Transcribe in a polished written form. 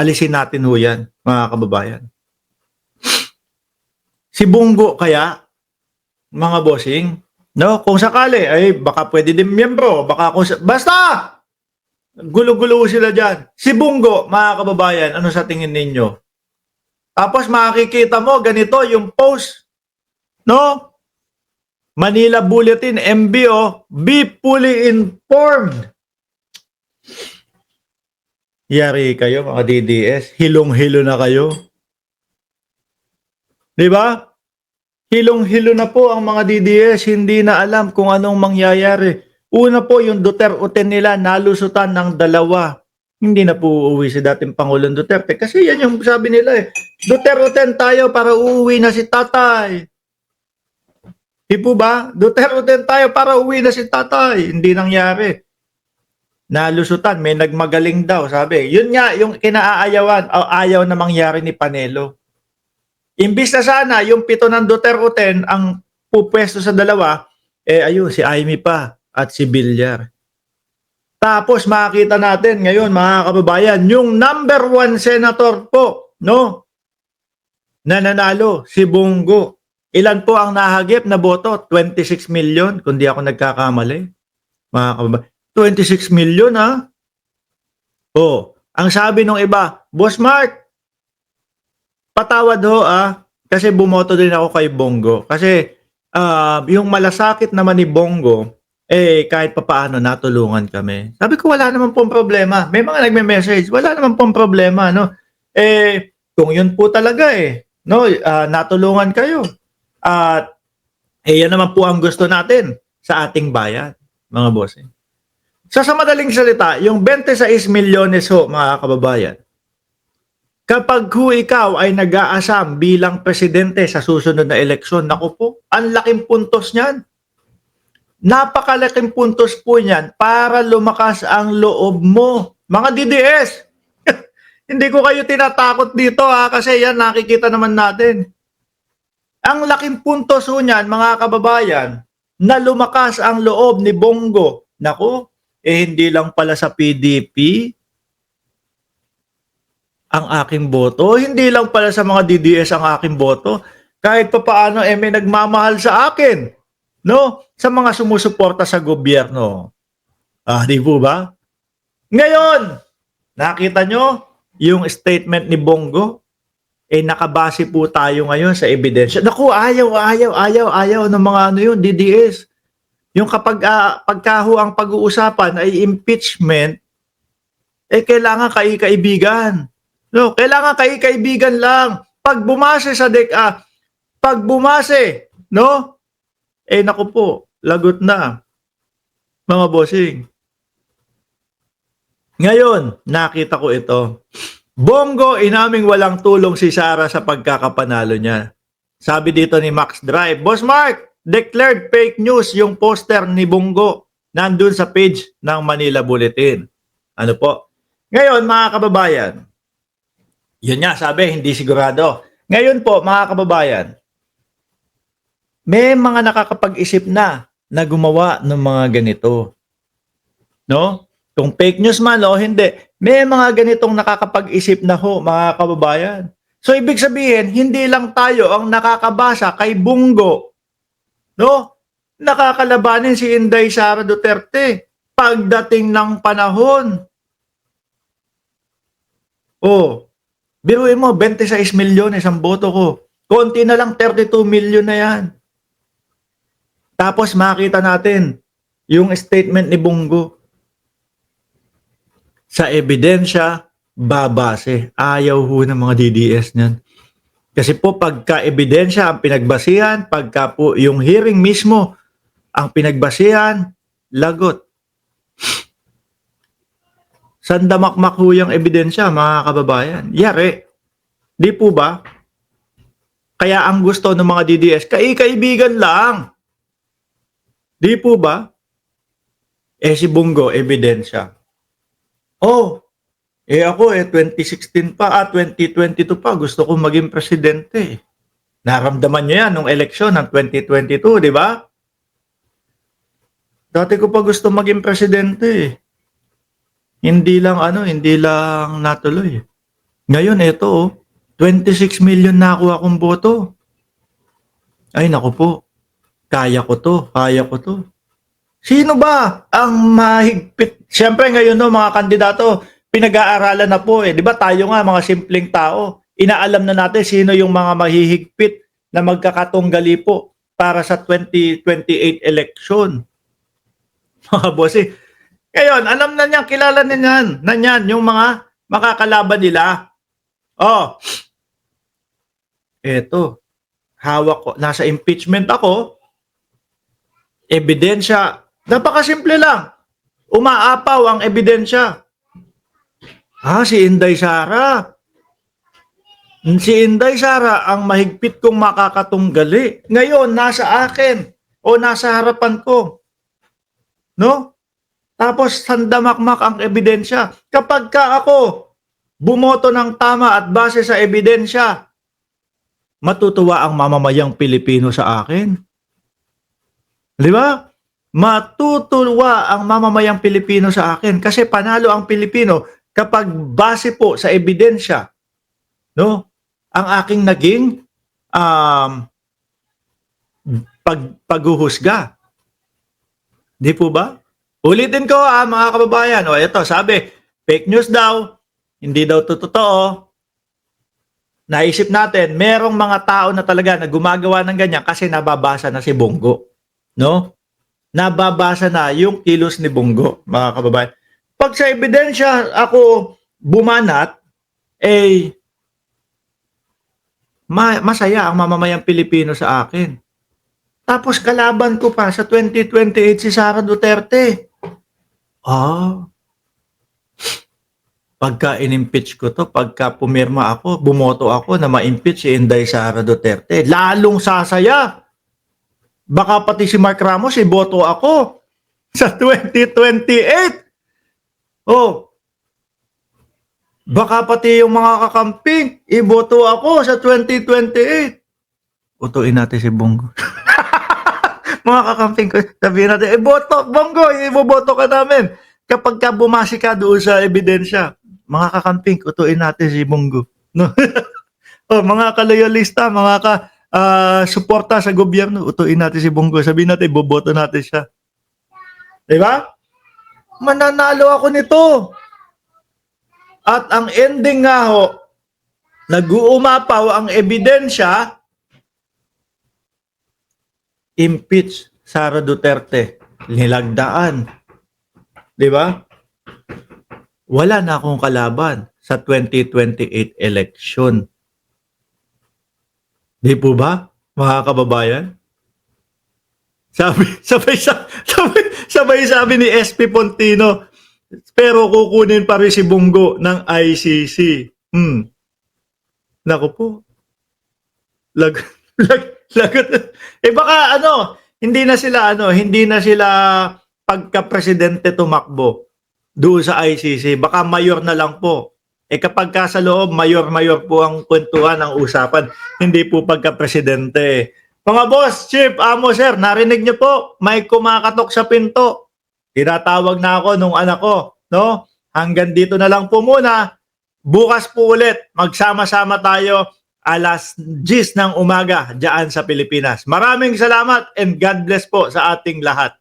alisin natin ho yan, mga kababayan. Si Bongo kaya, mga bossing, no? Kung sakali, ay baka pwede din miyembro, baka basta! Gulo-gulo sila dyan. Si Bongo, mga kababayan, ano sa tingin ninyo? Tapos makikita mo, ganito yung post, no? Manila Bulletin, MBO, be fully informed. Yari kayo, mga DDS. Hilong-hilo na kayo. Di ba? Hilong-hilo na po ang mga DDS. Hindi na alam kung anong mangyayari. Una po, yung Duterte nila nalusutan ng 2. Hindi na po uuwi si dating Pangulong Duterte. Kasi yan yung sabi nila eh. Duterte tayo para uuwi na si tatay. Di po ba? Duterte tayo para uuwi na si tatay. Hindi nangyari. Nalusutan, may nagmagaling daw, sabi. Yun nga, yung kinaayawan, ayaw na mangyari ni Panelo. Imbis na sana, yung 7 ng Duterte ang pupwesto sa 2, ayun, si Amy pa at si Villar. Tapos makita natin ngayon, mga kababayan, yung number 1 senator po, no? Na nanalo, si Bongo. Ilan po ang nahagip na boto? 26 million, kung di ako nagkakamali. Mga kababayan. 26 million ha? Oh, ang sabi nung iba, Boss Mark, patawad ho kasi bumoto din ako kay Bongo. Kasi yung malasakit naman ni Bongo, kahit papaano natulungan kami. Sabi ko wala naman pong problema. May mga nagme-message, wala naman pong problema, no? Kung yun po talaga no, natulungan kayo. At yan naman po ang gusto natin sa ating bayan, mga bossing. Sa madaling salita, yung 26 milyones ho, mga kababayan, kapag ikaw ay nag-aasam bilang presidente sa susunod na eleksyon, naku po, ang laking puntos niyan. Napakalaking puntos po niyan para lumakas ang loob mo. Mga DDS, hindi ko kayo tinatakot dito kasi yan nakikita naman natin. Ang laking puntos ho niyan, mga kababayan, na lumakas ang loob ni Bongo. Naku, hindi lang pala sa PDP ang aking boto, hindi lang pala sa mga DDS ang aking boto, kahit pa paano may nagmamahal sa akin, no? Sa mga sumusuporta sa gobyerno. Di po ba? Ngayon, nakita nyo yung statement ni Bongo? Nakabase po tayo ngayon sa ebidensya. Naku, ayaw ng mga DDS. Yung kapag pagkaho ang pag-uusapan ay impeachment, kailangan kaibigan. No, kailangan kaibigan lang. Pag bumase no? Naku po, lagot na. Mga bossing. Ngayon, nakita ko ito. Bongo, inaming walang tulong si Sara sa pagkakapanalo niya. Sabi dito ni Max Drive, Boss Mark, declared fake news yung poster ni Bongo nandun sa page ng Manila Bulletin. Ano po? Ngayon, mga kababayan, yun nga, sabi, hindi sigurado. Ngayon po, mga kababayan, may mga nakakapag-isip na gumawa ng mga ganito. No? Kung fake news man o hindi, may mga ganitong nakakapag-isip na ho, mga kababayan. So, ibig sabihin, hindi lang tayo ang nakakabasa kay Bongo. No? Nakakalabanin si Inday Sara Duterte pagdating ng panahon. Biruin mo, 26 milyones ang boto ko. Konti na lang, 32 milyon na yan. Tapos makita natin yung statement ni Bongo. Sa ebidensya, babase. Ayaw ho ng mga DDS niyan. Kasi po pagka-ebidensya ang pinagbasihan, pagka po yung hearing mismo ang pinagbasihan, lagot. Sandamakmak ho yung ebidensya, mga kababayan. Yari. Di po ba? Kaya ang gusto ng mga DDS, kaibigan lang. Di po ba? Si Bongo, ebidensya. Ako 2016 pa, 2022 pa, gusto ko maging presidente. Naramdaman nyo yan nung eleksyon ng 2022, di ba? Dati ko pa gusto maging presidente. Hindi lang natuloy. Ngayon eto, 26 million nakuha kong boto. Ay naku po, kaya ko 'to, kaya ko 'to. Sino ba ang mahigpit? Siyempre ngayon mga kandidato, pinag-aaralan na po, 'di ba tayo nga mga simpleng tao, inaalam na natin sino yung mga mahihigpit na magkakatunggali po para sa 2028 election. Mga bossing. Ngayon, alam na niyan, kilala na niyan yung mga makakalaban nila. Oh, eto, hawak ko, nasa impeachment ako, ebidensya, napakasimple lang. Umaapaw ang ebidensya. Si Inday Sara. Si Inday Sara ang mahigpit kong makakatunggali. Ngayon, nasa akin o nasa harapan ko. No? Tapos sandamakmak ang ebidensya. Kapag ka ako bumoto ng tama at base sa ebidensya, matutuwa ang mamamayang Pilipino sa akin. Di ba? Matutuwa ang mamamayang Pilipino sa akin kasi panalo ang Pilipino kapag base po sa ebidensya, no? Ang aking naging paghuhusga. Di po ba? Ulitin ko mga kababayan. O ito, sabi, fake news daw, hindi daw totoo. Naisip natin, merong mga tao na talaga na gumagawa ng ganyan kasi nababasa na si Bongo. No? Nababasa na yung kilos ni Bongo, mga kababayan. Pag sa ebidensya ako bumanat, masaya ang mamamayang Pilipino sa akin. Tapos kalaban ko pa sa 2028 si Sara Duterte. Pagka in-impeach ko to, pagka pumirma ako, bumoto ako na ma-impeach si Inday Sara Duterte, lalong sasaya. Baka pati si Mark Ramos, iboto ako sa 2028. Baka pati yung mga kakamping, iboto ako sa 2028. Utuin natin si Bongo. Mga kakamping ko, sabihin natin, boto, Bongo, iboboto ka namin. Kapag ka bumasi ka doon sa ebidensya, mga kakamping, utuin natin si Bongo. No? Mga kaloyalista, mga suporta sa gobyerno, utuin natin si Bongo. Sabihin natin, boboto natin siya. Diba? Mananalo ako nito. At ang ending nga ho, nag-uumapaw ang ebidensya, impeach Sara Duterte, nilagdaan. Diba? Wala na akong kalaban sa 2028 election. Di po ba, mga kababayan? Sabay sabi ni SP Pontino, pero kukunin pa rin si Bongo ng ICC. Naku po. Lagot. Baka hindi na sila pagka-presidente tumakbo doon sa ICC. Baka mayor na lang po. Kapag ka sa loob, mayor-mayor po ang kwentuhan, ang usapan. Hindi po pagka-presidente. Mga boss, chief, amo, sir, narinig niyo po, may kumakatok sa pinto. Tinatawag na ako nung anak ko, no? Hanggang dito na lang po muna. Bukas po ulit, magsama-sama tayo 10:00 ng umaga diyan sa Pilipinas. Maraming salamat and God bless po sa ating lahat.